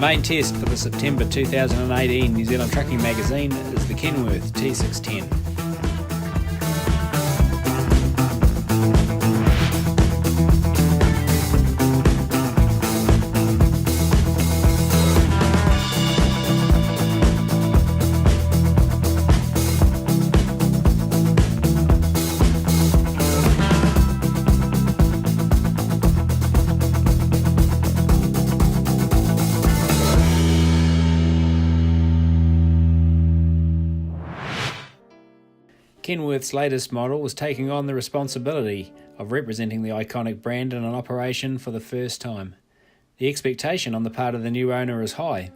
main test for the September 2018 New Zealand Trucking magazine is the Kenworth T610. Kenworth's latest model was taking on the responsibility of representing the iconic brand in an operation for the first time. The expectation on the part of the new owner is high.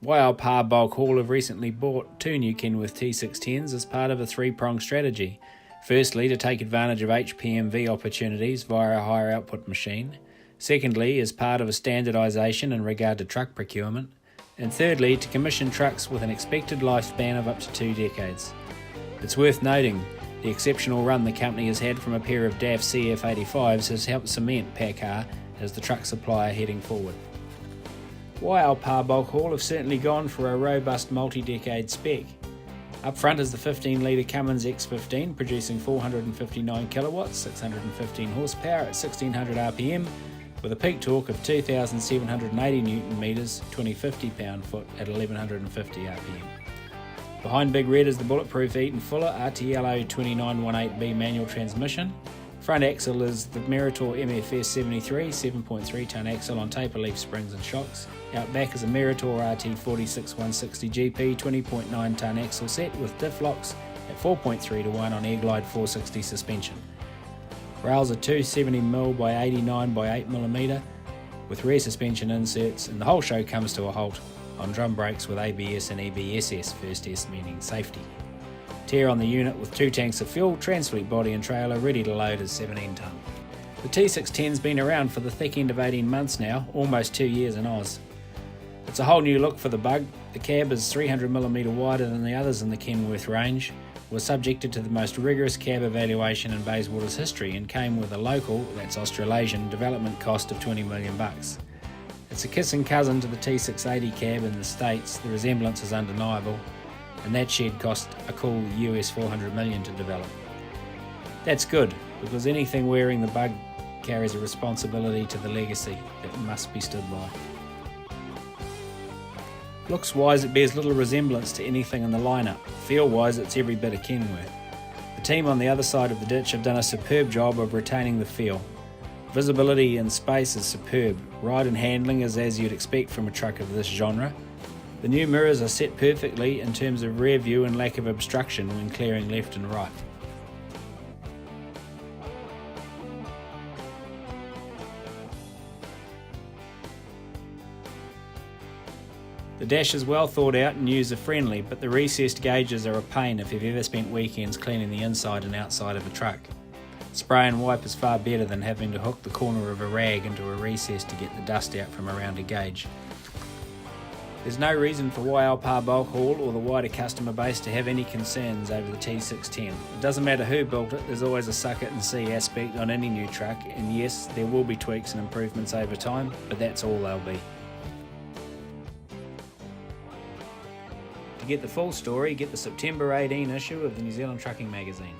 Waiau Bulk Haul have recently bought two new Kenworth T610s as part of a three-pronged strategy. Firstly, to take advantage of HPMV opportunities via a higher output machine. Secondly, as part of a standardisation in regard to truck procurement. And thirdly, to commission trucks with an expected lifespan of up to 2 decades. It's worth noting, the exceptional run the company has had from a pair of DAF CF85s has helped cement PACCAR as the truck supplier heading forward. Waiau Bulk Haul have certainly gone for a robust multi-decade spec. Up front is the 15-litre Cummins X15 producing 459 kilowatts, 615 horsepower at 1600 RPM with a peak torque of 2,780 Newton metres, 2050 pound-foot at 1150 RPM. Behind Big Red is the bulletproof Eaton Fuller RTLO 2918B manual transmission. Front axle is the Meritor MFS 73 7.3 tonne axle on taper leaf springs and shocks. Out back is a Meritor RT 46160 GP 20.9 tonne axle set with diff locks at 4.3 to 1 on Airglide 460 suspension. Rails are 270mm by 89 by 8mm with rear suspension inserts, and the whole show comes to a halt on drum brakes with ABS and EBSS, first S meaning safety. Tear on the unit with 2 tanks of fuel, Transfleet body and trailer ready to load is 17 tonne. The T610's been around for the thick end of 18 months now, almost 2 years in Oz. It's a whole new look for the Bug. The cab is 300mm wider than the others in the Kenworth range, was subjected to the most rigorous cab evaluation in Bayswater's history and came with a local, that's Australasian, development cost of $20 million. It's a kissing cousin to the T680 cab in the States. The resemblance is undeniable, and that shed cost a cool US $400 million to develop. That's good, because anything wearing the Bug carries a responsibility to the legacy that must be stood by. Looks-wise, it bears little resemblance to anything in the lineup. Feel-wise, it's every bit of Kenworth. The team on the other side of the ditch have done a superb job of retaining the feel. Visibility and space is superb. Ride and handling is as you'd expect from a truck of this genre. The new mirrors are set perfectly in terms of rear view and lack of obstruction when clearing left and right. The dash is well thought out and user-friendly, but the recessed gauges are a pain if you've ever spent weekends cleaning the inside and outside of a truck. Spray and wipe is far better than having to hook the corner of a rag into a recess to get the dust out from around a gauge. There's no reason for Waiau Bulk Haul or the wider customer base to have any concerns over the T610. It doesn't matter who built it, there's always a suck it and see aspect on any new truck, and yes, there will be tweaks and improvements over time, but that's all they'll be. To get the full story, get the September 18 issue of the New Zealand Trucking magazine.